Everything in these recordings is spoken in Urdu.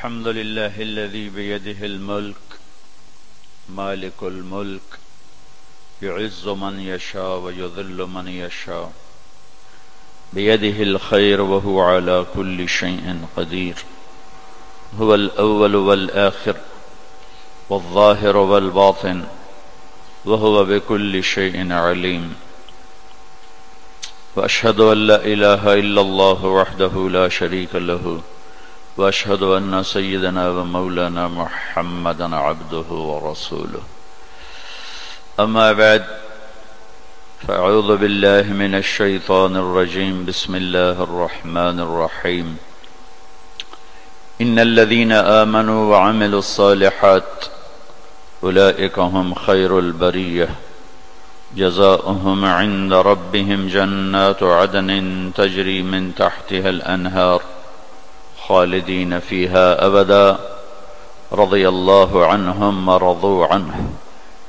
الحمد لله الذي بيده الملك مالك الملك يعز من يشاء ويذل من يشاء بيده الخير وهو على كل شيء قدير هو الأول والآخر والظاهر والباطن وهو بكل شيء عليم وأشهد أن لا إله إلا الله وحده لا شريك له وأشهد أن سيدنا ومولانا محمدا عبده ورسوله أما بعد فأعوذ بالله من الشيطان الرجيم بسم الله الرحمن الرحيم إن الذين آمنوا وعملوا الصالحات أولئك هم خير البرية جزاؤهم عند ربهم جنات عدن تجري من تحتها الأنهار خالدين فيها أبدا رضي الله عنهم ورضوا عنه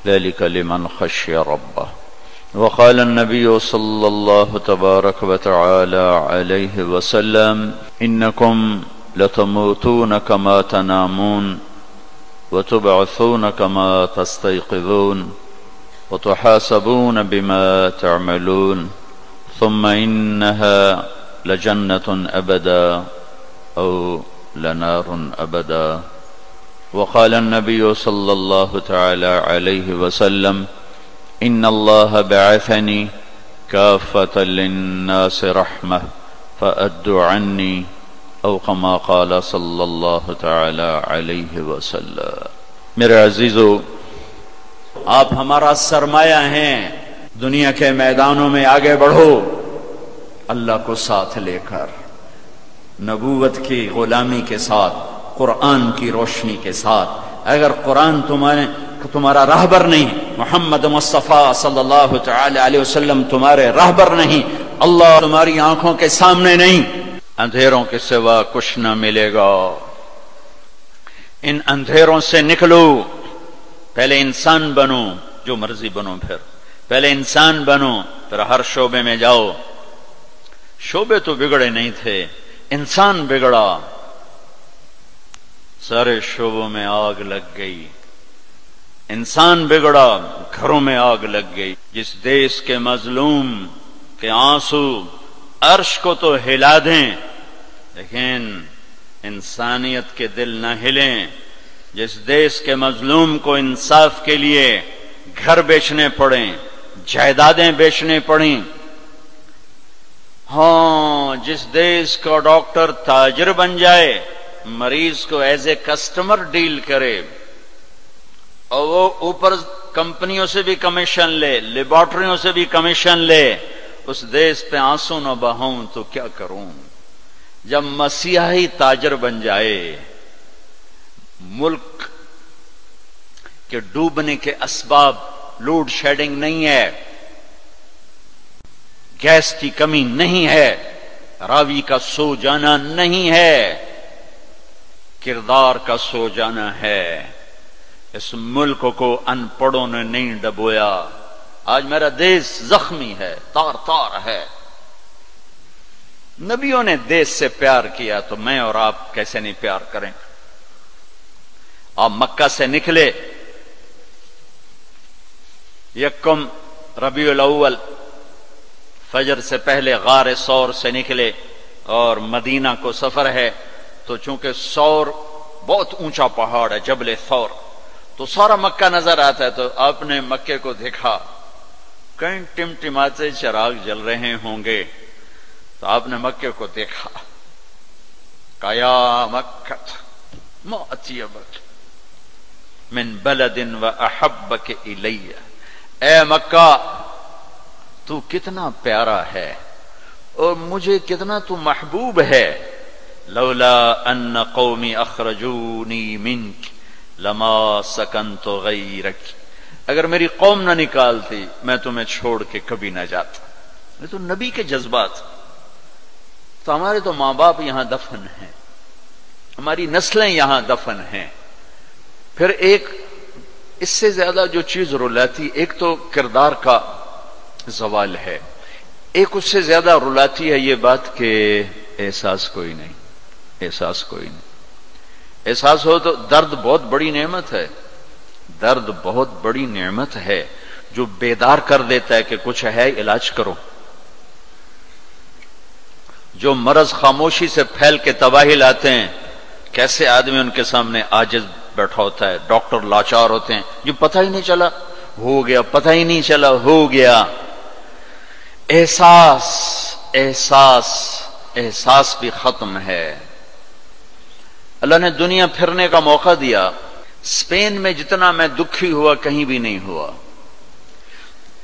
ذلك لمن خشي ربه وقال النبي صلى الله تبارك وتعالى عليه وسلم إنكم لتموتون كما تنامون وتبعثون كما تستيقظون وتحاسبون بما تعملون ثم إنها لجنة أبدا أو لنار أبدا وقال النبي صلى الله تعالى عليه وسلم إن الله بعثني كافة للناس رحمة فأدوا عني أو كما قال صلى الله تعالى عليه وسلم میرے عزیزو، آپ ہمارا سرمایہ ہیں، دنیا کے میدانوں میں آگے بڑھو اللہ کو ساتھ لے کر، نبوت کی غلامی کے ساتھ، قرآن کی روشنی کے ساتھ۔ اگر قرآن تمہارا راہبر نہیں، محمد مصطفیٰ صلی اللہ تعالی علیہ وسلم تمہارے راہبر نہیں، اللہ تمہاری آنکھوں کے سامنے نہیں، اندھیروں کے سوا کچھ نہ ملے گا۔ ان اندھیروں سے نکلو، پہلے انسان بنو، جو مرضی بنو، پہلے انسان بنو، پھر ہر شعبے میں جاؤ۔ شعبے تو بگڑے نہیں تھے، انسان بگڑا، سارے شعبوں میں آگ لگ گئی۔ انسان بگڑا، گھروں میں آگ لگ گئی۔ جس دیش کے مظلوم کے آنسو عرش کو تو ہلا دیں، لیکن انسانیت کے دل نہ ہلیں۔ جس دیش کے مظلوم کو انصاف کے لیے گھر بیچنے پڑیں، جائیدادیں بیچنے پڑیں، ہاں جس دیش کا ڈاکٹر تاجر بن جائے، مریض کو ایز اے کسٹمر ڈیل کرے، اور وہ اوپر کمپنیوں سے بھی کمیشن لے، لیبارٹریوں سے بھی کمیشن لے، اس دیش پہ آنسو نہ بہاؤں تو کیا کروں؟ جب مسیحی تاجر بن جائے، ملک کے ڈوبنے کے اسباب لوڈ شیڈنگ نہیں ہے، گیس کی کمی نہیں ہے، راوی کا سو جانا نہیں ہے، کردار کا سو جانا ہے۔ اس ملک کو ان پڑھوں نے نہیں ڈبویا۔ آج میرا دیش زخمی ہے، تار تار ہے۔ نبیوں نے دیش سے پیار کیا تو میں اور آپ کیسے نہیں پیار کریں؟ آپ مکہ سے نکلے، یکم ربیع الاول فجر سے پہلے غار ثور سے نکلے، اور مدینہ کو سفر ہے، تو چونکہ ثور بہت اونچا پہاڑ ہے، جبل ثور، تو سارا مکہ نظر آتا ہے۔ تو آپ نے مکے کو دیکھا، کہیں ٹمٹماتے چراغ جل رہے ہوں گے، تو آپ نے مکے کو دیکھا، کہا یا مکہ ما اطیبک من بلد و احبک الی، اے مکہ تو کتنا پیارا ہے اور مجھے کتنا تو محبوب ہے۔ لولا ان قومی اخرجونی منک لما سکنت غیرک، اگر میری قوم نہ نکالتی میں تمہیں چھوڑ کے کبھی نہ جاتا۔ یہ تو نبی کے جذبات۔ تو ہمارے تو ماں باپ یہاں دفن ہیں، ہماری نسلیں یہاں دفن ہیں۔ پھر ایک اس سے زیادہ جو چیز رلاتی، ایک تو کردار کا زوال ہے، ایک اس سے زیادہ رلاتی ہے یہ بات کہ احساس کوئی نہیں، احساس کوئی نہیں۔ احساس ہو تو درد بہت بڑی نعمت ہے، درد بہت بڑی نعمت ہے جو بیدار کر دیتا ہے کہ کچھ ہے، علاج کرو۔ جو مرض خاموشی سے پھیل کے تباہی لاتے ہیں، کیسے آدمی ان کے سامنے عاجز بیٹھا ہوتا ہے، ڈاکٹر لاچار ہوتے ہیں، جو پتہ ہی نہیں چلا ہو گیا، پتہ ہی نہیں چلا ہو گیا۔ احساس احساس احساس بھی ختم ہے۔ اللہ نے دنیا پھرنے کا موقع دیا، اسپین میں جتنا میں دکھی ہوا کہیں بھی نہیں ہوا۔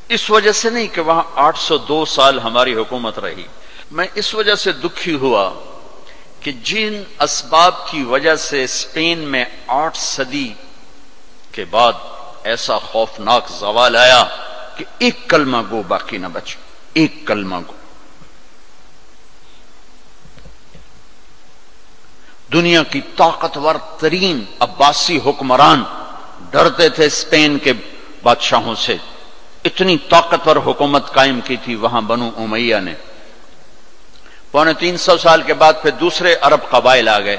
اس وجہ سے نہیں کہ وہاں 802 سال ہماری حکومت رہی، میں اس وجہ سے دکھی ہوا کہ جن اسباب کی وجہ سے اسپین میں 8 صدی کے بعد ایسا خوفناک زوال آیا کہ ایک کلمہ گو باقی نہ بچ، ایک کلمہ گو۔ دنیا کی طاقتور ترین عباسی حکمران ڈرتے تھے اسپین کے بادشاہوں سے، اتنی طاقتور حکومت قائم کی تھی وہاں بنو امیہ نے۔ 350 سال کے بعد پھر دوسرے عرب قبائل آ گئے۔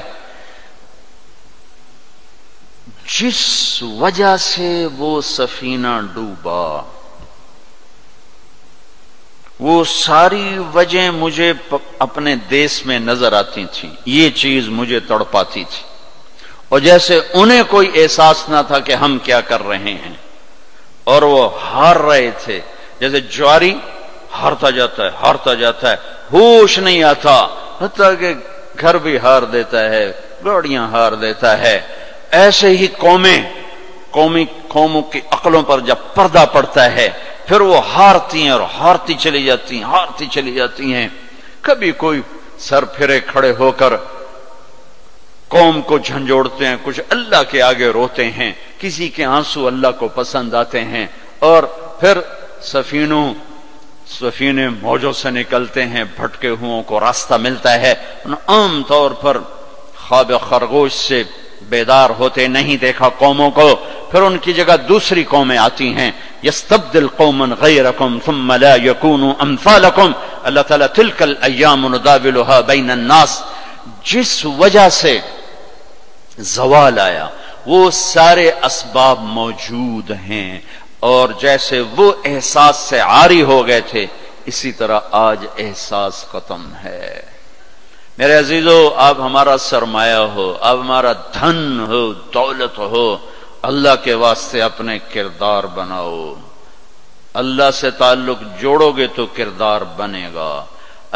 جس وجہ سے وہ سفینہ ڈوبا، وہ ساری وجہ مجھے اپنے دیس میں نظر آتی تھی، یہ چیز مجھے تڑپاتی تھی، اور جیسے انہیں کوئی احساس نہ تھا کہ ہم کیا کر رہے ہیں، اور وہ ہار رہے تھے، جیسے جواری ہارتا جاتا ہے، ہوش نہیں آتا، حتیٰ کہ گھر بھی ہار دیتا ہے، گاڑیاں ہار دیتا ہے۔ ایسے ہی قوموں کی عقلوں پر جب پردہ پڑتا ہے پھر وہ ہارتی ہیں اور ہارتی چلی جاتی ہیں۔ کبھی کوئی سر پھرے کھڑے ہو کر قوم کو جھنجھوڑتے ہیں، کچھ اللہ کے آگے روتے ہیں، کسی کے آنسو اللہ کو پسند آتے ہیں، اور پھر سفینے موجوں سے نکلتے ہیں، بھٹکے ہوں کو راستہ ملتا ہے۔ عام طور پر خواب خرگوش سے بیدار ہوتے نہیں دیکھا قوموں کو، پھر ان کی جگہ دوسری قومیں آتی ہیں۔ یستبدل قوما غیرکم ثم لا یکونوا امثالکم، اللہ تعالیٰ تلک الایام نداولها بین الناس۔ جس وجہ سے زوال آیا وہ سارے اسباب موجود ہیں، اور جیسے وہ احساس سے عاری ہو گئے تھے اسی طرح آج احساس ختم ہے۔ میرے عزیزو، آپ ہمارا سرمایہ ہو، آپ ہمارا دھن ہو، دولت ہو، اللہ کے واسطے اپنے کردار بناؤ۔ اللہ سے تعلق جوڑو گے تو کردار بنے گا،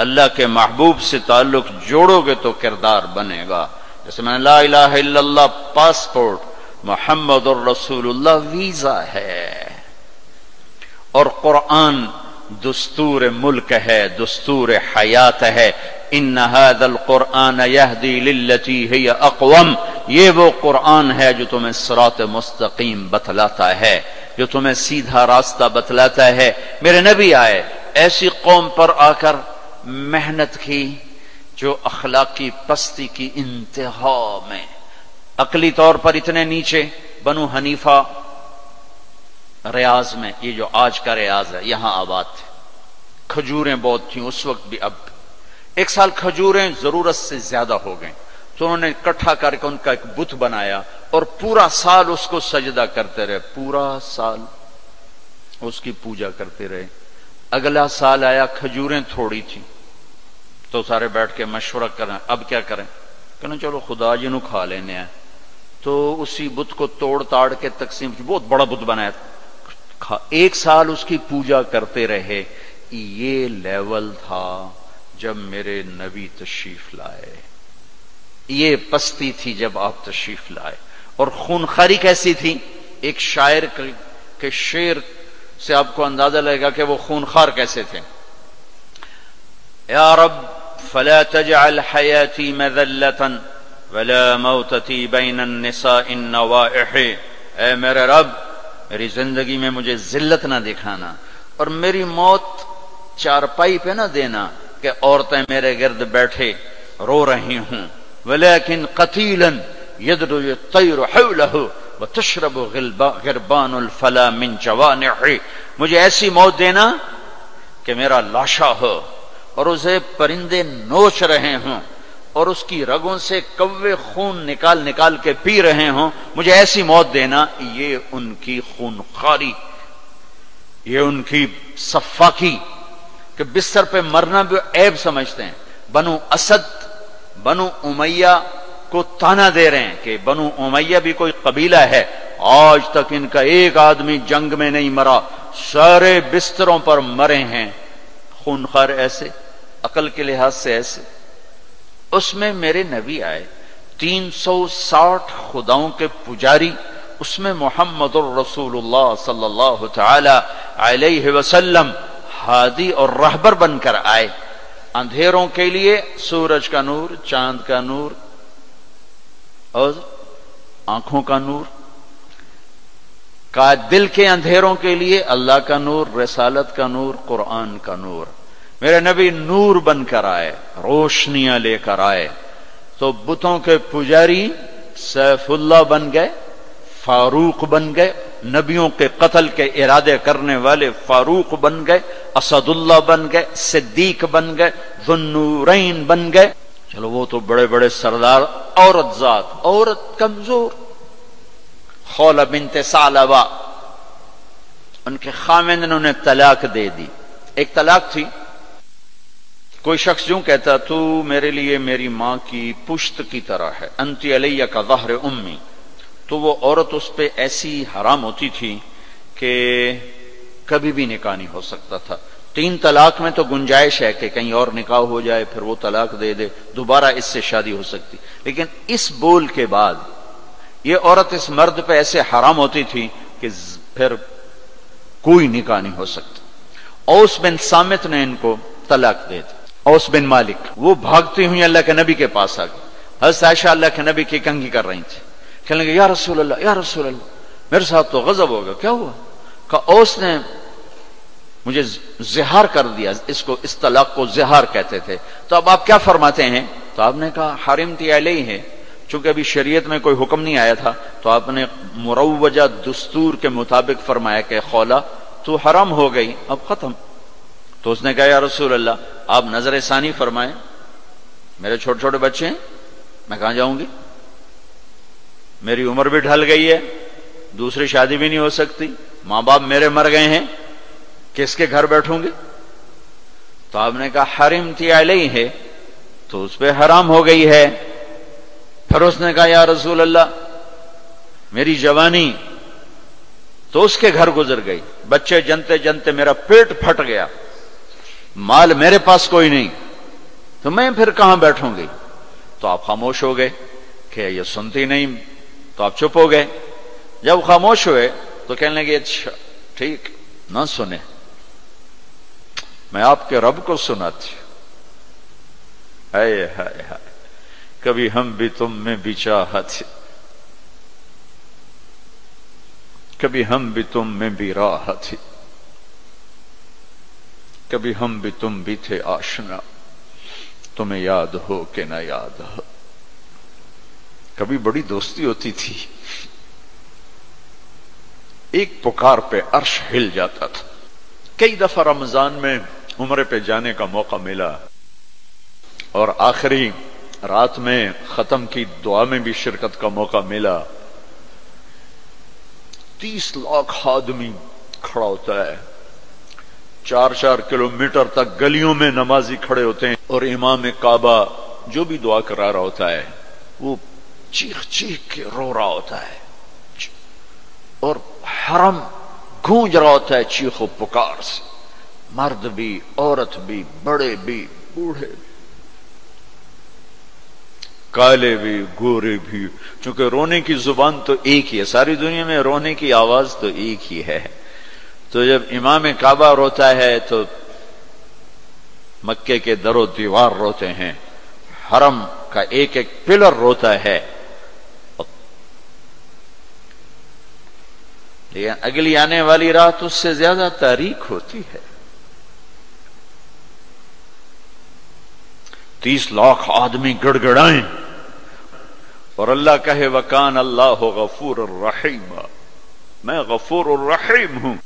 اللہ کے محبوب سے تعلق جوڑو گے تو کردار بنے گا۔ جیسے میں لا الہ الا اللہ پاسپورٹ، محمد الرسول اللہ ویزا ہے، اور قرآن دستور ملک ہے، دستور حیات ہے۔ ان ھذا القرآن یہدی للتی ہی اقوم، یہ وہ قرآن ہے جو تمہیں صراط مستقیم بتلاتا ہے، جو تمہیں سیدھا راستہ بتلاتا ہے۔ میرے نبی آئے، ایسی قوم پر آ کر محنت کی جو اخلاقی پستی کی انتہا میں، عقلی طور پر اتنے نیچے۔ بنو حنیفہ ریاض میں، یہ جو آج کا ریاض ہے، یہاں آباد تھے، کھجوریں بہت تھیں اس وقت بھی، اب ایک سال کھجوریں ضرورت سے زیادہ ہو گئیں تو انہوں نے اکٹھا کر کے ان کا ایک بت بنایا اور پورا سال اس کو سجدہ کرتے رہے، پورا سال اس کی پوجا کرتے رہے۔ اگلا سال آیا، کھجوریں تھوڑی تھیں تو سارے بیٹھ کے مشورہ کریں اب کیا کریں، کہنا چلو خدا جی نو کھا لینے ہیں، تو اسی بت کو توڑ تاڑ کے تقسیم، بہت بڑا بت بنایا، ایک سال اس کی پوجا کرتے رہے۔ یہ لیول تھا جب میرے نبی تشریف لائے، یہ پستی تھی جب آپ تشریف لائے، اور خونخواری کیسی تھی۔ ایک شاعر کے شعر سے آپ کو اندازہ لگے گا کہ وہ خونخوار کیسے تھے۔ یا رب فلا تجعل حیاتی مذلة ولا موتتی بین النساء النوائح، اے میرے رب میری زندگی میں مجھے ذلت نہ دکھانا، اور میری موت چارپائی پہ نہ دینا کہ عورتیں میرے گرد بیٹھے رو رہی ہوں۔ ولیکن قتیلا یدرو الطیر حولہ وتشرب غربان الفلا من جوانح، مجھے ایسی موت دینا کہ میرا لاشا ہو اور اسے پرندے نوچ رہے ہوں اور اس کی رگوں سے کوے خون نکال نکال کے پی رہے ہوں، مجھے ایسی موت دینا، یہ ان کی خونخواری، یہ ان کی صفاقی کہ بستر پہ مرنا بھی عیب سمجھتے ہیں۔ بنو اسد، بنو امیہ کو تانا دے رہے ہیں کہ بنو امیہ بھی کوئی قبیلہ ہے، آج تک ان کا ایک آدمی جنگ میں نہیں مرا، سارے بستروں پر مرے ہیں۔ خونخوار ایسے، عقل کے لحاظ سے ایسے۔ اس میں میرے نبی آئے، 360 خداؤں کے پجاری، اس میں محمد الرسول اللہ صلی اللہ تعالی علیہ وسلم ہادی اور رہبر بن کر آئے۔ اندھیروں کے لیے سورج کا نور، چاند کا نور اور آنکھوں کا نور، دل کے اندھیروں کے لیے اللہ کا نور، رسالت کا نور، قرآن کا نور۔ میرے نبی نور بن کر آئے، روشنیاں لے کر آئے، تو بتوں کے پجاری سیف اللہ بن گئے، فاروق بن گئے، نبیوں کے قتل کے ارادے کرنے والے فاروق بن گئے، اسد اللہ بن گئے، صدیق بن گئے، ذو النورین بن گئے۔ چلو وہ تو بڑے بڑے سردار۔ عورت ذات، عورت کمزور، خولہ بنت ثعلبہ، ان کے خاوند نے انہیں طلاق دے دی۔ ایک طلاق تھی، کوئی شخص یوں کہتا تو میرے لیے میری ماں کی پشت کی طرح ہے، انت علیہ کا ظہر امی، تو وہ عورت اس پہ ایسی حرام ہوتی تھی کہ کبھی بھی نکاح نہیں ہو سکتا تھا۔ 3 طلاق میں تو گنجائش ہے کہ کہیں اور نکاح ہو جائے، پھر وہ طلاق دے دے، دوبارہ اس سے شادی ہو سکتی، لیکن اس بول کے بعد یہ عورت اس مرد پہ ایسے حرام ہوتی تھی کہ پھر کوئی نکاح نہیں ہو سکتا۔ اوس بن صامت نے ان کو طلاق دے دی، اوس بن مالک۔ وہ بھاگتی ہوئی اللہ کے نبی کے پاس آ گئی، حضرت عائشہ اللہ کے نبی کی کنگھی کر رہی تھی، کہنے لگے یا رسول اللہ، یا رسول اللہ، میرے ساتھ تو غضب ہوگا، کیا ہوا؟ کہ اوس نے مجھے زہار کر دیا، اس طلاق کو زہار کہتے تھے، تو اب آپ کیا فرماتے ہیں؟ تو آپ نے کہا حرمتی علیہ ہے، چونکہ ابھی شریعت میں کوئی حکم نہیں آیا تھا، تو آپ نے مروجہ دستور کے مطابق فرمایا کہ خولہ تو حرام ہو گئی، اب ختم۔ تو اس نے کہا یا رسول اللہ آپ نظر ثانی فرمائیں، میرے چھوٹے چھوٹے بچے ہیں، میں کہاں جاؤں گی، میری عمر بھی ڈھل گئی ہے، دوسری شادی بھی نہیں ہو سکتی، ماں باپ میرے مر گئے ہیں، کس کے گھر بیٹھوں گی؟ تو آپ نے کہا حرمتی علیہ ہے، تو اس پہ حرام ہو گئی ہے۔ پھر اس نے کہا یا رسول اللہ میری جوانی، تو اس کے گھر گزر گئی، بچے جنتے جنتے میرا پیٹ پھٹ گیا، مال میرے پاس کوئی نہیں، تو میں پھر کہاں بیٹھوں گی؟ تو آپ خاموش ہو گئے کہ یہ سنتی نہیں، تو آپ چپ ہو گئے۔ جب خاموش ہوئے تو کہنے لگے اچھا ٹھیک، نہ سنے، میں آپ کے رب کو سناتی ہوں۔ ہائے ہائے ہائے، کبھی ہم بھی تم میں بھی چاہت، کبھی ہم بھی تم میں بھی راحت، کبھی ہم بھی تم بھی تھے آشنا، تمہیں یاد ہو کہ نہ یاد ہو۔ کبھی بڑی دوستی ہوتی تھی، ایک پکار پہ عرش ہل جاتا تھا۔ کئی دفعہ رمضان میں عمرے پہ جانے کا موقع ملا، اور آخری رات میں ختم کی دعا میں بھی شرکت کا موقع ملا۔ 30 لاکھ آدمی کھڑا ہوتا ہے، 4 کلومیٹر تک گلیوں میں نمازی کھڑے ہوتے ہیں، اور امام کعبہ جو بھی دعا کرا رہا ہوتا ہے وہ چیخ چیخ کے رو رہا ہوتا ہے، اور حرم گونج رہا ہوتا ہے چیخ و پکار سے، مرد بھی، عورت بھی، بڑے بھی، بوڑھے بھی، کالے بھی، گورے بھی، چونکہ رونے کی زبان تو ایک ہی ہے، ساری دنیا میں رونے کی آواز تو ایک ہی ہے۔ تو جب امام کعبہ روتا ہے تو مکے کے در و دیوار روتے ہیں، حرم کا ایک ایک پلر روتا ہے۔ لیکن اگلی آنے والی رات اس سے زیادہ تاریک ہوتی ہے۔ 30 لاکھ آدمی گڑ گڑائیں، اور اللہ کہے وَكَانَ اللَّهُ غَفُورٌ رَحِيمًا، میں غفور الرحیم ہوں،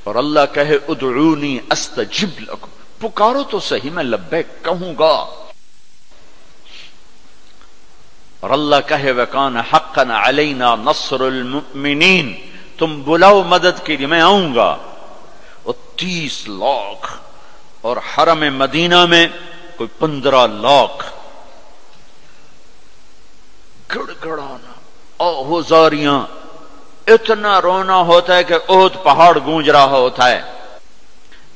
اور اللہ کہے ادعونی استجب لکم، پکارو تو صحیح میں لبیک کہوں گا۔ اور اللہ کہے وَكَانَ حَقًّا عَلَيْنَا نَصْرُ الْمُؤْمِنِينَ، تم بلاؤ مدد کے لیے میں آؤں گا. اور 30 لاکھ اور حرم مدینہ میں کوئی 15 لاکھ، گڑ گڑانا آہوزاریاں، اتنا رونا ہوتا ہے کہ احد پہاڑ گونج رہا ہوتا ہے.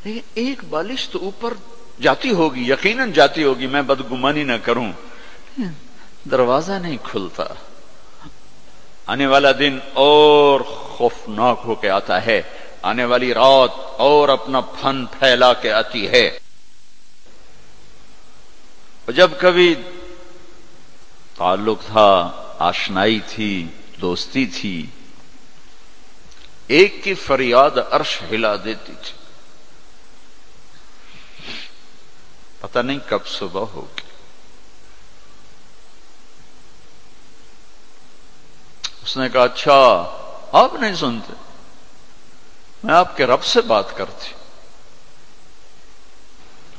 لیکن ایک بالش تو اوپر جاتی ہوگی، یقیناً جاتی ہوگی، میں بدگمانی نہ کروں، دروازہ نہیں کھلتا. آنے والا دن اور خوفناک ہو کے آتا ہے، آنے والی رات اور اپنا پھن پھیلا کے آتی ہے. جب کبھی تعلق تھا، آشنائی تھی، دوستی تھی، ایک کی فریاد عرش ہلا دیتی تھی. پتہ نہیں کب صبح ہوگی. اس نے کہا اچھا آپ نہیں سنتے، میں آپ کے رب سے بات کرتی.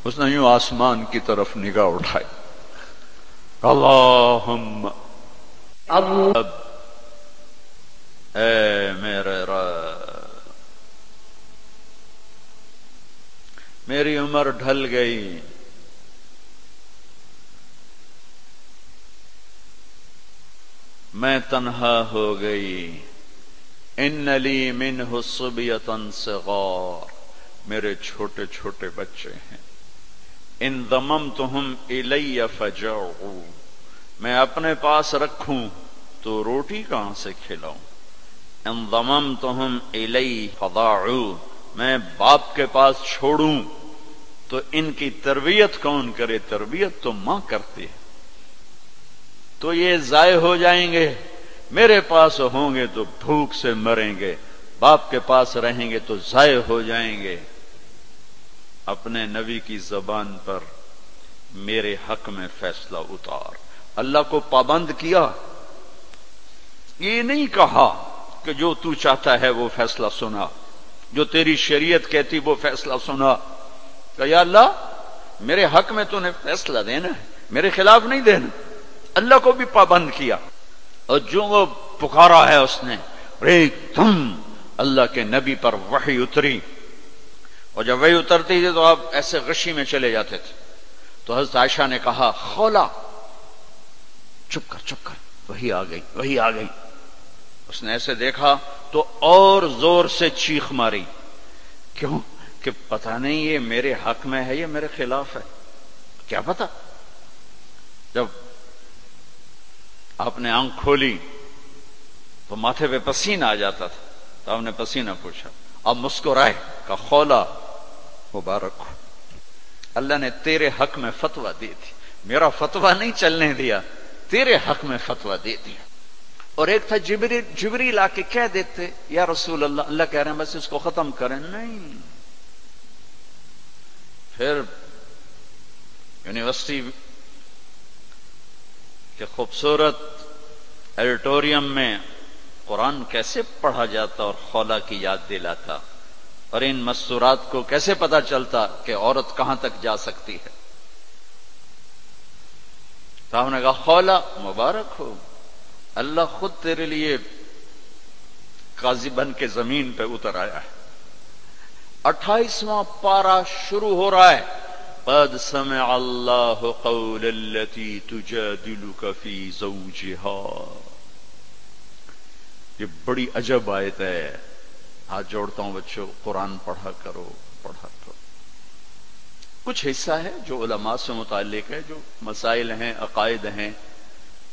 اس نے یوں آسمان کی طرف نگاہ اٹھائی، اللہم اب اے میرے رب، میری عمر ڈھل گئی، میں تنہا ہو گئی. ان لی منہ صبیۃ صغار، میرے چھوٹے چھوٹے بچے ہیں. ان ضممتہم الی فجعوا، میں اپنے پاس رکھوں تو روٹی کہاں سے کھلاؤں. ان ضممتہم الی فضاعوا، میں باپ کے پاس چھوڑوں تو ان کی تربیت کون کرے؟ تربیت تو ماں کرتی ہے. تو یہ ضائع ہو جائیں گے، میرے پاس ہوں گے تو بھوک سے مریں گے، باپ کے پاس رہیں گے تو ضائع ہو جائیں گے. اپنے نبی کی زبان پر میرے حق میں فیصلہ اتار. اللہ کو پابند کیا، یہ نہیں کہا کہ جو تو چاہتا ہے وہ فیصلہ سنا، جو تیری شریعت کہتی وہ فیصلہ سنا. کہ یا اللہ میرے حق میں تو نے فیصلہ دینا ہے، میرے خلاف نہیں دینا. اللہ کو بھی پابند کیا. اور جو وہ پکارا ہے اس نے، ایک دم اللہ کے نبی پر وحی اتری. اور جب وحی اترتی تھی تو آپ ایسے غشی میں چلے جاتے تھے. تو حضرت عائشہ نے کہا خولا چپ کر چپ کر، وحی آ گئی وحی آ گئی. اس نے ایسے دیکھا تو اور زور سے چیخ ماری. کیوں؟ کہ پتہ نہیں یہ میرے حق میں ہے یا میرے خلاف ہے، کیا پتہ. جب آپ نے آنکھ کھولی تو ماتھے پہ پسینہ آ جاتا تھا. تو آپ نے پسینہ پوچھا، آپ مسکرائے، کہا خولا مبارک ہو، اللہ نے تیرے حق میں فتویٰ دی تھی، میرا فتویٰ نہیں چلنے دیا، تیرے حق میں فتویٰ دے دیا. اور ایک تھا جبریل آ کے کہہ دیتے یا رسول اللہ، اللہ کہہ رہے ہیں بس اس کو ختم کریں. نہیں. پھر یونیورسٹی کے خوبصورت ایڈیٹوریم میں قرآن کیسے پڑھا جاتا اور خولا کی یاد دلاتا، اور ان مستورات کو کیسے پتا چلتا کہ عورت کہاں تک جا سکتی ہے. تو ہم نے کہا خولا مبارک ہو، اللہ خود تیرے لیے قاضی بن کے زمین پہ اتر آیا ہے. 28واں پارہ شروع ہو رہا ہے. قد سمع اللہ قول التي تجادلك في زوجها. یہ بڑی عجب آیت ہے. ہاتھ جوڑتا ہوں بچوں، قرآن پڑھا کرو پڑھا کرو. کچھ حصہ ہے جو علماء سے متعلق ہے، جو مسائل ہیں، عقائد ہیں،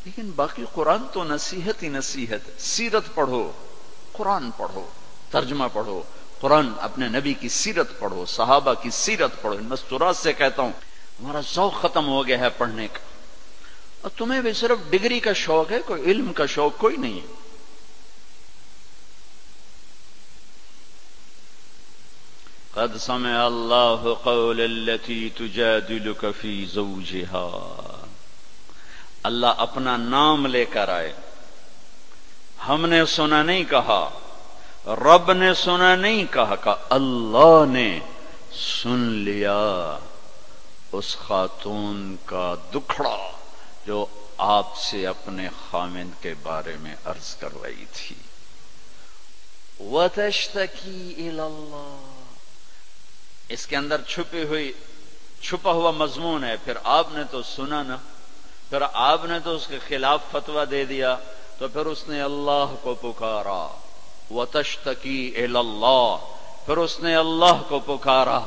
لیکن باقی قرآن تو نصیحت ہی نصیحت. سیرت پڑھو، قرآن پڑھو، ترجمہ پڑھو، قرآن اپنے نبی کی سیرت پڑھو، صحابہ کی سیرت پڑھو. ان مستورات سے کہتا ہوں ہمارا ذوق ختم ہو گیا ہے پڑھنے کا. اور تمہیں بھی صرف ڈگری کا شوق ہے، کوئی علم کا شوق کوئی نہیں ہے. قد سمع اللہ قول التي تجادلك في زوجها. اللہ اپنا نام لے کر آئے. ہم نے سنا نہیں کہا، رب نے سنا نہیں کہا، کہ اللہ نے سن لیا اس خاتون کا دکھڑا جو آپ سے اپنے خامند کے بارے میں عرض کر رہی تھی. وَتَشْتَكِي إِلَى اللَّهِ، اس کے اندر چھپا ہوا مضمون ہے. پھر آپ نے تو سنا نا، پھر آپ نے تو اس کے خلاف فتویٰ دے دیا، تو پھر اس نے اللہ کو پکارا. وَتَشْتَكِي إِلَى اللَّهِ، پھر اس نے اللہ کو پکارا.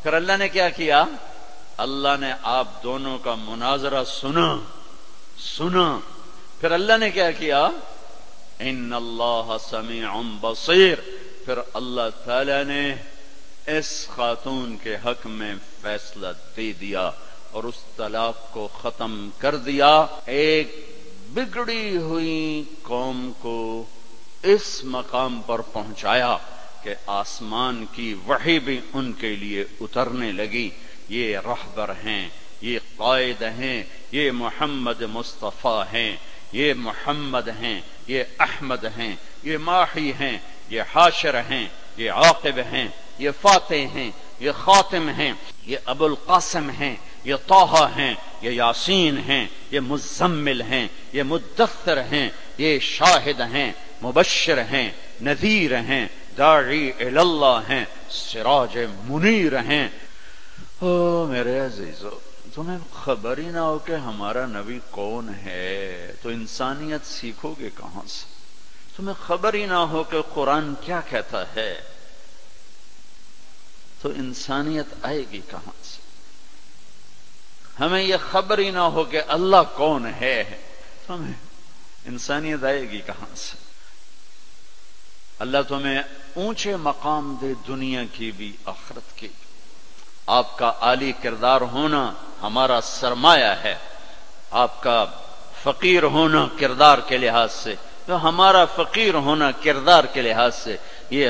پھر اللہ نے کیا کیا؟ اللہ نے آپ دونوں کا مناظرہ سنا. پھر اللہ نے کیا کیا؟ ان اللہ سمیع بصیر. پھر اللہ تعالی نے اس خاتون کے حق میں فیصلہ دے دیا اور اس طلاق کو ختم کر دیا. ایک بگڑی ہوئی قوم کو اس مقام پر پہنچایا کہ آسمان کی وحی بھی ان کے لیے اترنے لگی. یہ رہبر ہیں، یہ قائد ہیں، یہ محمد مصطفیٰ ہیں، یہ محمد ہیں، یہ احمد ہیں، یہ ماحی ہیں، یہ حاشر ہیں، یہ عاقب ہیں، یہ فاتح ہیں، یہ خاتم ہیں، یہ ابو القاسم ہیں، یہ طہ ہیں، یہ یاسین ہیں، یہ مزمل ہیں، یہ مدثر ہیں، یہ شاہد ہیں، مبشر ہیں، نذیر ہیں، داعی الی اللہ ہیں، سراج منیر ہیں. او میرے عزیزو، تمہیں خبر ہی نہ ہو کہ ہمارا نبی کون ہے تو انسانیت سیکھو گے کہاں سے؟ تمہیں خبر ہی نہ ہو کہ قرآن کیا کہتا ہے تو انسانیت آئے گی کہاں سے؟ ہمیں یہ خبر ہی نہ ہو کہ اللہ کون ہے تو ہمیں انسانیت آئے گی کہاں سے؟ اللہ تمہیں اونچے مقام دے، دنیا کی بھی آخرت کی. آپ کا عالی کردار ہونا ہمارا سرمایہ ہے. آپ کا فقیر ہونا کردار کے لحاظ سے، تو ہمارا فقیر ہونا کردار کے لحاظ سے یہ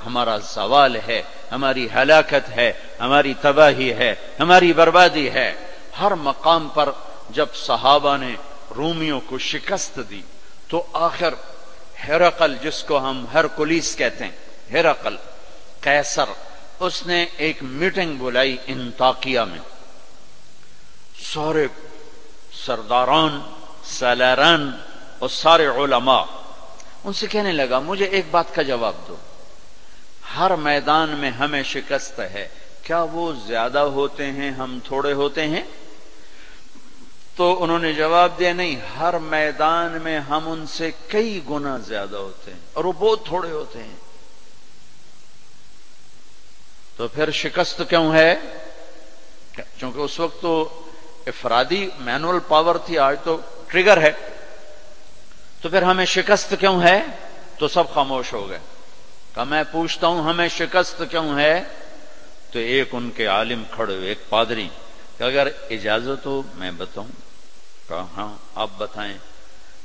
ہمارا زوال ہے، ہماری ہلاکت ہے، ہماری تباہی ہے، ہماری بربادی ہے. ہر مقام پر جب صحابہ نے رومیوں کو شکست دی تو آخر ہرقل، جس کو ہم ہرکلیس کہتے ہیں، ہرقل قیصر، اس نے ایک میٹنگ بلائی انطاکیہ میں. سارے سرداران، سالاران اور سارے علماء ان سے کہنے لگا مجھے ایک بات کا جواب دو، ہر میدان میں ہمیں شکست ہے، کیا وہ زیادہ ہوتے ہیں ہم تھوڑے ہوتے ہیں؟ تو انہوں نے جواب دیا نہیں، ہر میدان میں ہم ان سے کئی گنا زیادہ ہوتے ہیں اور وہ بہت تھوڑے ہوتے ہیں. تو پھر شکست کیوں ہے؟ چونکہ اس وقت تو افرادی مینول پاور تھی، آج تو ٹریگر ہے. تو پھر ہمیں شکست کیوں ہے؟ تو سب خاموش ہو گئے. کہ میں پوچھتا ہوں ہمیں شکست کیوں ہے؟ تو ایک ان کے عالم کھڑے ہوئے، ایک پادری، کہ اگر اجازت ہو میں بتاؤں. کہا ہاں آپ بتائیں.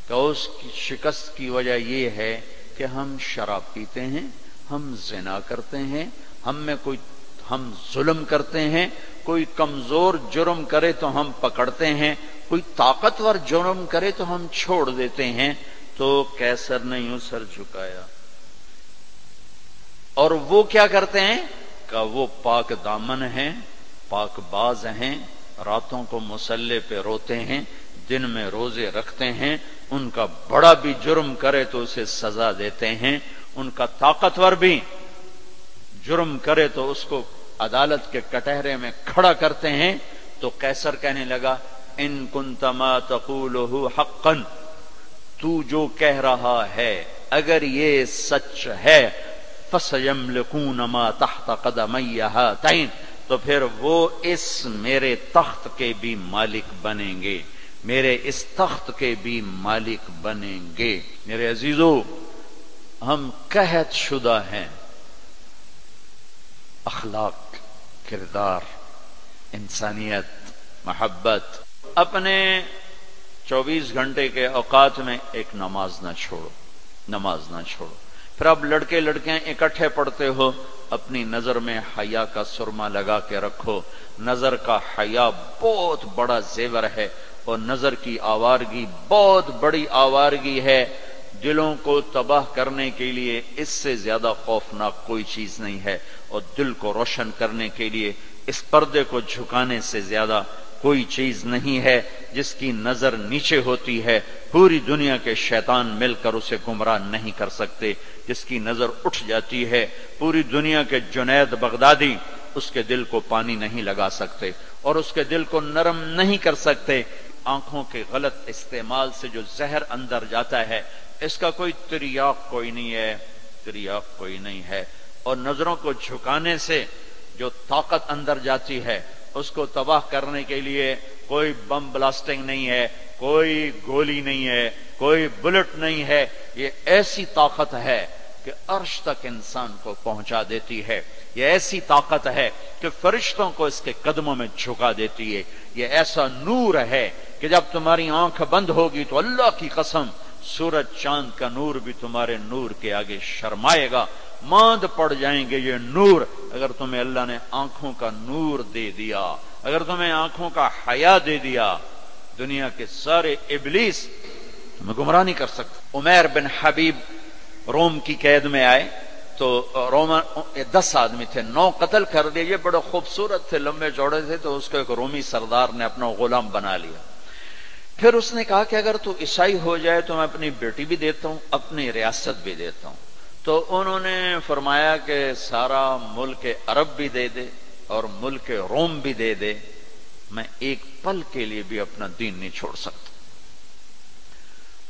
کہ اس کی شکست کی وجہ یہ ہے کہ ہم شراب پیتے ہیں، ہم زنا کرتے ہیں، ہم ظلم کرتے ہیں، کوئی کمزور جرم کرے تو ہم پکڑتے ہیں، کوئی طاقتور جرم کرے تو ہم چھوڑ دیتے ہیں. تو قیصر نے یوں سر جھکایا. اور وہ کیا کرتے ہیں؟ کہ وہ پاک دامن ہیں، پاک باز ہیں، راتوں کو مصلے پہ روتے ہیں، دن میں روزے رکھتے ہیں، ان کا بڑا بھی جرم کرے تو اسے سزا دیتے ہیں، ان کا طاقتور بھی جرم کرے تو اس کو عدالت کے کٹہرے میں کھڑا کرتے ہیں. تو قیصر کہنے لگا ان کنت ما تقوله حقا، تو جو کہہ رہا ہے اگر یہ سچ ہے، فسيملكون ما تحت قدمي هاتين، تو پھر وہ اس میرے تخت کے بھی مالک بنیں گے، میرے اس تخت کے بھی مالک بنیں گے. میرے عزیزو، ہم قحط شدہ ہیں. اخلاق، کردار، انسانیت، محبت. اپنے 24 گھنٹے کے اوقات میں ایک نماز نہ چھوڑو. پھر اب لڑکے لڑکیاں اکٹھے پڑھتے ہو، اپنی نظر میں حیا کا سرما لگا کے رکھو. نظر کا حیا بہت بڑا زیور ہے اور نظر کی آوارگی بہت بڑی آوارگی ہے. دلوں کو تباہ کرنے کے لیے اس سے زیادہ خوفناک کوئی چیز نہیں ہے، اور دل کو روشن کرنے کے لیے اس پردے کو جھکانے سے زیادہ کوئی چیز نہیں ہے جس کی نظر نیچے ہوتی ہے پوری دنیا کے شیطان مل کر اسے گمراہ نہیں کر سکتے، جس کی نظر اٹھ جاتی ہے پوری دنیا کے جنید بغدادی اس کے دل کو پانی نہیں لگا سکتے اور اس کے دل کو نرم نہیں کر سکتے۔ آنکھوں کے غلط استعمال سے جو زہر اندر جاتا ہے اس کا کوئی تریاق کوئی نہیں ہے، تریاق کوئی نہیں ہے، اور نظروں کو جھکانے سے جو طاقت اندر جاتی ہے اس کو تباہ کرنے کے لیے کوئی بم بلاسٹنگ نہیں ہے، کوئی گولی نہیں ہے، کوئی بلٹ نہیں ہے، یہ ایسی طاقت ہے کہ عرش تک انسان کو پہنچا دیتی ہے، یہ ایسی طاقت ہے کہ فرشتوں کو اس کے قدموں میں جھکا دیتی ہے، یہ ایسا نور ہے کہ جب تمہاری آنکھ بند ہوگی تو اللہ کی قسم سورج چاند کا نور بھی تمہارے نور کے آگے شرمائے گا، ماند پڑ جائیں گے یہ نور۔ اگر تمہیں اللہ نے آنکھوں کا نور دے دیا، اگر تمہیں آنکھوں کا حیا دے دیا، دنیا کے سارے ابلیس تمہیں گمراہ نہیں کر سکتے۔ عمیر بن حبیب روم کی قید میں آئے تو روما 10 آدمی تھے، 9 قتل کر دیے، یہ بڑے خوبصورت تھے، لمبے چوڑے تھے، تو اس کو ایک رومی سردار نے اپنا غلام بنا لیا۔ پھر اس نے کہا کہ اگر تو عیسائی ہو جائے تو میں اپنی بیٹی بھی دیتا ہوں، اپنی ریاست بھی دیتا ہوں۔ تو انہوں نے فرمایا کہ سارا ملک عرب بھی دے دے اور ملک روم بھی دے دے، میں ایک پل کے لیے بھی اپنا دین نہیں چھوڑ سکتا۔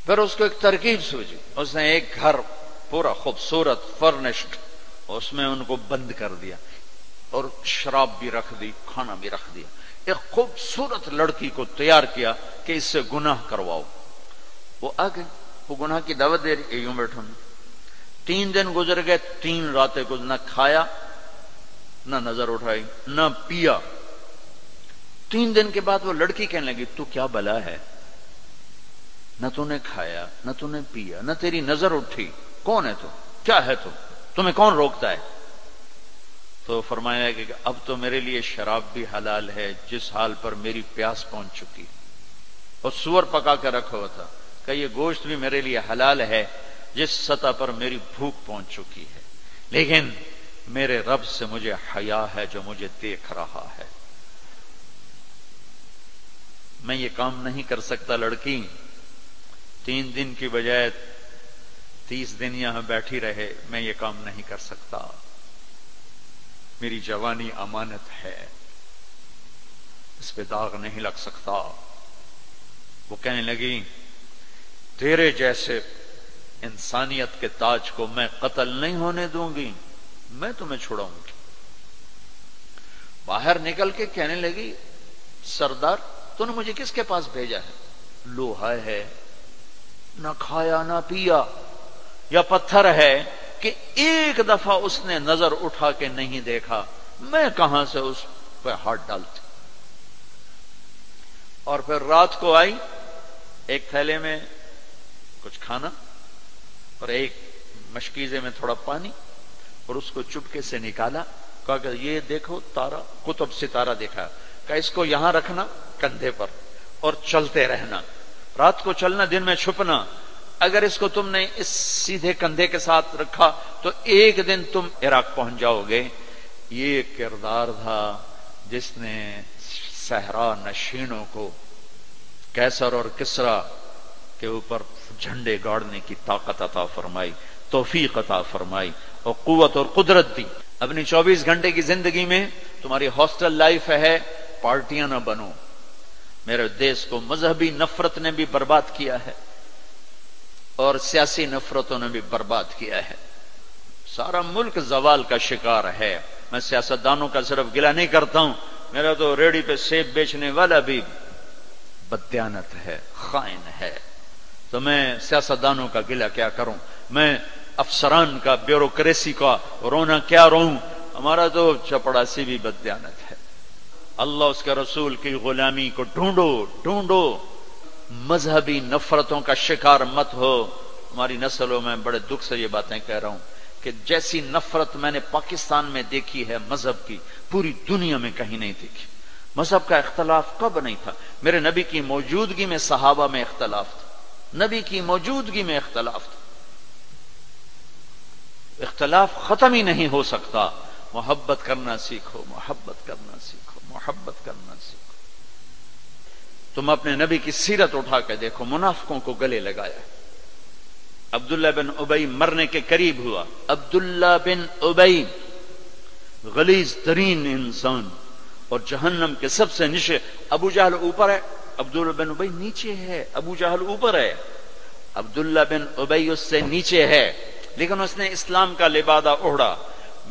پھر اس کو ایک ترکیب سوچی، اس نے ایک گھر پورا خوبصورت فرنشڈ اس میں ان کو بند کر دیا اور شراب بھی رکھ دی، کھانا بھی رکھ دیا، ایک خوبصورت لڑکی کو تیار کیا کہ اس سے گناہ کرواؤ۔ وہ آ گئے، وہ گناہ کی دعوت دے رہی، یوں بیٹھو۔ 3 دن گزر گئے، 3 راتیں کچھ نہ کھایا، نہ نظر اٹھائی، نہ پیا۔ 3 دن کے بعد وہ لڑکی کہنے لگی تو کیا بلا ہے، نہ تو نے کھایا نہ تو نے پیا نہ تیری نظر اٹھی، کون ہے تو، کیا ہے تو، تمہیں کون روکتا ہے؟ تو فرمایا کہ اب تو میرے لیے شراب بھی حلال ہے جس حال پر میری پیاس پہنچ چکی، اور سور پکا کے رکھا ہوا تھا کہ یہ گوشت بھی میرے لیے حلال ہے جس سطح پر میری بھوک پہنچ چکی ہے، لیکن میرے رب سے مجھے حیا ہے جو مجھے دیکھ رہا ہے، میں یہ کام نہیں کر سکتا۔ لڑکی 3 دن کی بجائے 30 دن یہاں بیٹھی رہے، میں یہ کام نہیں کر سکتا، میری جوانی امانت ہے، اس پہ داغ نہیں لگ سکتا۔ وہ کہنے لگی تیرے جیسے انسانیت کے تاج کو میں قتل نہیں ہونے دوں گی، میں تمہیں چھڑاؤں گی۔ باہر نکل کے کہنے لگی سردار تو نے مجھے کس کے پاس بھیجا ہے؟ لوہا ہے، نہ کھایا نہ پیا، یا پتھر ہے کہ ایک دفعہ اس نے نظر اٹھا کے نہیں دیکھا، میں کہاں سے اس پہ ہاتھ ڈالتی؟ اور پھر رات کو آئی، ایک تھیلے میں کچھ کھانا اور ایک مشکیزے میں تھوڑا پانی، اور اس کو چپکے سے نکالا، کہا کہ یہ دیکھو تارا، قطب ستارہ دیکھا، کہ اس کو یہاں رکھنا کندھے پر اور چلتے رہنا، رات کو چلنا دن میں چھپنا، اگر اس کو تم نے اس سیدھے کندھے کے ساتھ رکھا تو ایک دن تم عراق پہنچ جاؤ گے۔ یہ کردار تھا جس نے صحرا نشینوں کو کیسر اور کسرا کے اوپر جھنڈے گاڑنے کی طاقت عطا فرمائی، توفیق عطا فرمائی اور قوت اور قدرت دی۔ اپنی 24 گھنٹے کی زندگی میں تمہاری ہاسٹل لائف ہے، پارٹیاں نہ بنو۔ میرے دیش کو مذہبی نفرت نے بھی برباد کیا ہے اور سیاسی نفرتوں نے بھی برباد کیا ہے، سارا ملک زوال کا شکار ہے۔ میں سیاستدانوں کا صرف گلہ نہیں کرتا ہوں، میرا تو ریڑھی پہ سیب بیچنے والا بھی بددیانت ہے، خائن ہے، تو میں سیاستدانوں کا گلہ کیا کروں، میں افسران کا، بیوروکریسی کا رونا کیا رہوں، ہمارا تو چپڑاسی بھی بددیانت ہے۔ اللہ اس کے رسول کی غلامی کو ڈھونڈو ڈھونڈو، مذہبی نفرتوں کا شکار مت ہو۔ ہماری نسلوں میں بڑے دکھ سے یہ باتیں کہہ رہا ہوں کہ جیسی نفرت میں نے پاکستان میں دیکھی ہے مذہب کی، پوری دنیا میں کہیں نہیں دیکھی۔ مذہب کا اختلاف کب نہیں تھا؟ میرے نبی کی موجودگی میں صحابہ میں اختلاف تھا، نبی کی موجودگی میں اختلاف تھا، اختلاف ختم ہی نہیں ہو سکتا۔ محبت کرنا سیکھو، محبت کرنا سیکھو، محبت کرنا سیکھو۔ تم اپنے نبی کی سیرت اٹھا کے دیکھو، منافقوں کو گلے لگایا۔ عبداللہ بن ابی مرنے کے قریب ہوا۔ عبداللہ بن ابی غلیظ ترین انسان اور جہنم کے سب سے نیچے۔ ابو جہل اوپر ہے، عبداللہ بن ابی نیچے ہے۔ ابو جہل اوپر ہے، عبداللہ بن ابی اس سے نیچے ہے، لیکن اس نے اسلام کا لبادہ اوڑھا۔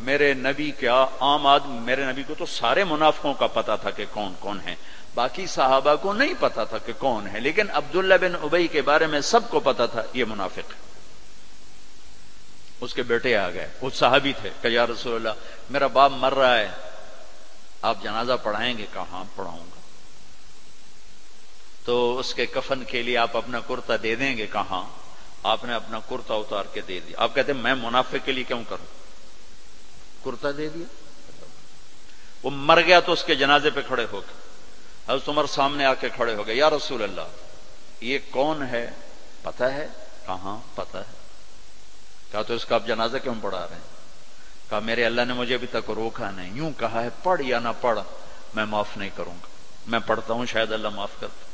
میرے نبی کیا عام آدمی، میرے نبی کو تو سارے منافقوں کا پتا تھا کہ کون کون ہیں، باقی صحابہ کو نہیں پتا تھا کہ کون ہے، لیکن عبداللہ بن ابی کے بارے میں سب کو پتا تھا یہ منافق ہے۔ اس کے بیٹے آ گئے، وہ صحابی تھے، کہ یا رسول اللہ میرا باپ مر رہا ہے، آپ جنازہ پڑھائیں گے؟ کہا ہاں پڑھاؤں گا۔ تو اس کے کفن کے لیے آپ اپنا کرتا دے دیں گے؟ کہا ہاں۔ آپ نے اپنا کرتا اتار کے دے دیا۔ آپ کہتے ہیں میں منافق کے لیے کیوں کروں؟ کرتا دے دیا۔ وہ مر گیا تو اس کے جنازے پہ کھڑے ہو گئے، حضرت عمر سامنے آ کے کھڑے ہو گئے، یا رسول اللہ یہ کون ہے پتہ ہے؟ کہا ہاں پتہ ہے۔ کہا تو اس کا آپ جنازہ کیوں پڑھا رہے ہیں؟ کہا میرے اللہ نے مجھے ابھی تک روکا نہیں، یوں کہا ہے پڑھ یا نہ پڑھ میں معاف نہیں کروں گا، میں پڑھتا ہوں شاید اللہ معاف کرتا۔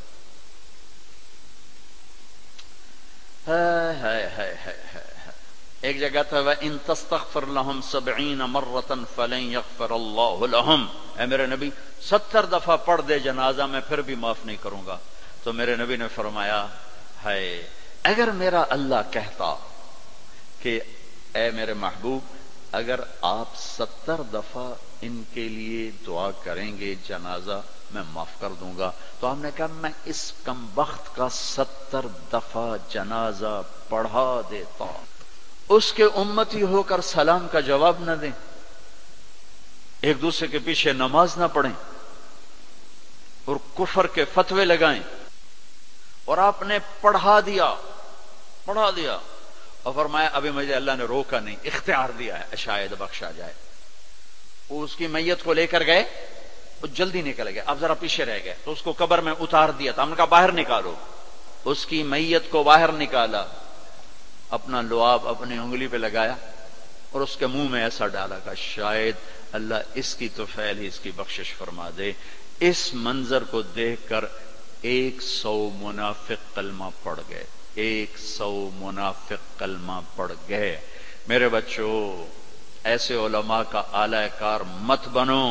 ایک جگہ تھا وَإِن تَسْتَغْفِرْ لَهُمْ 70 مَرَّةً فَلَن يَغْفِرَ اللَّهُ لَهُمْ، اے میرے نبی 70 دفعہ پڑھ دے جنازہ میں پھر بھی معاف نہیں کروں گا۔ تو میرے نبی نے فرمایا ہے اگر میرا اللہ کہتا کہ اے میرے محبوب اگر آپ 70 دفعہ ان کے لیے دعا کریں گے جنازہ میں معاف کر دوں گا، تو ہم نے کہا میں اس کم بخت کا 70 دفعہ جنازہ پڑھا دیتا، اس کے امتی ہو کر سلام کا جواب نہ دیں، ایک دوسرے کے پیچھے نماز نہ پڑھیں اور کفر کے فتوے لگائیں، اور آپ نے پڑھا دیا اور فرمایا ابھی مجھے اللہ نے روکا نہیں، اختیار دیا ہے شاید بخشا جائے۔ وہ اس کی میت کو لے کر گئے، وہ جلدی نکل گئے، اب ذرا پیچھے رہ گئے، تو اس کو قبر میں اتار دیا تھا، ہم نے کہا باہر نکالو، اس کی میت کو باہر نکالا، اپنا لعاب اپنی انگلی پہ لگایا اور اس کے منہ میں ایسا ڈالا کہ شاید اللہ اس کی تو فعل ہی اس کی بخشش فرما دے۔ اس منظر کو دیکھ کر 100 منافق کلمہ پڑھ گئے، 100 منافق کلمہ پڑھ گئے۔ میرے بچوں ایسے علماء کا اعلی کار مت بنو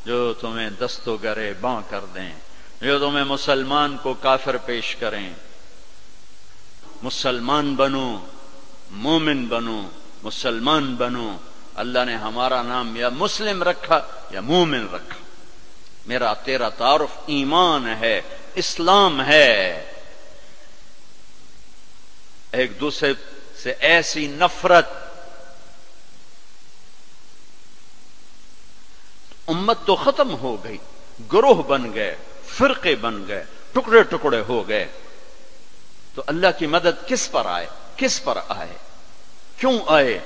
جو تمہیں دست و گرے باں کر دیں، جو تمہیں مسلمان کو کافر پیش کریں۔ مسلمان بنو، مومن بنو، مسلمان بنو۔ اللہ نے ہمارا نام یا مسلم رکھا یا مومن رکھا، میرا تیرا تعارف ایمان ہے، اسلام ہے۔ ایک دوسرے سے ایسی نفرت، امت تو ختم ہو گئی، گروہ بن گئے، فرقے بن گئے، ٹکڑے ٹکڑے ہو گئے۔ تو اللہ کی مدد کس پر آئے؟ کس پر آئے؟ کیوں آئے؟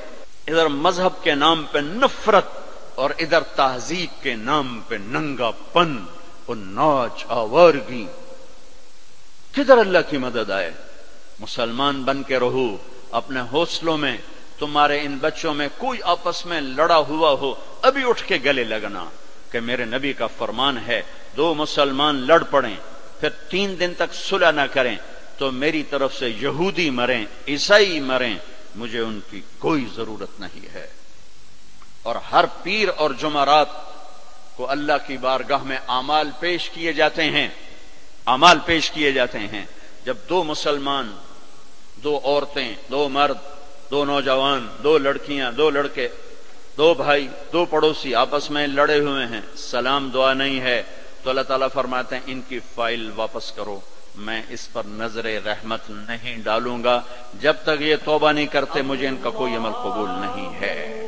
ادھر مذہب کے نام پہ نفرت اور ادھر تہذیب کے نام پہ ننگا پن اور ناچ آوارگی۔ کدھر اللہ کی مدد آئے؟ مسلمان بن کے رہو اپنے حوصلوں میں۔ تمہارے ان بچوں میں کوئی آپس میں لڑا ہوا ہو، ابھی اٹھ کے گلے لگنا کہ میرے نبی کا فرمان ہے 2 مسلمان لڑ پڑیں پھر 3 دن تک صلح نہ کریں تو میری طرف سے یہودی مریں، عیسائی مریں، مجھے ان کی کوئی ضرورت نہیں ہے۔ اور ہر پیر اور جمعرات کو اللہ کی بارگاہ میں اعمال پیش کیے جاتے ہیں، اعمال پیش کیے جاتے ہیں۔ جب 2 مسلمان، 2 عورتیں، 2 مرد، 2 نوجوان، 2 لڑکیاں، 2 لڑکے، 2 بھائی، 2 پڑوسی آپس میں لڑے ہوئے ہیں، سلام دعا نہیں ہے، تو اللہ تعالیٰ فرماتے ہیں ان کی فائل واپس کرو، میں اس پر نظر رحمت نہیں ڈالوں گا، جب تک یہ توبہ نہیں کرتے مجھے ان کا کوئی عمل قبول نہیں ہے۔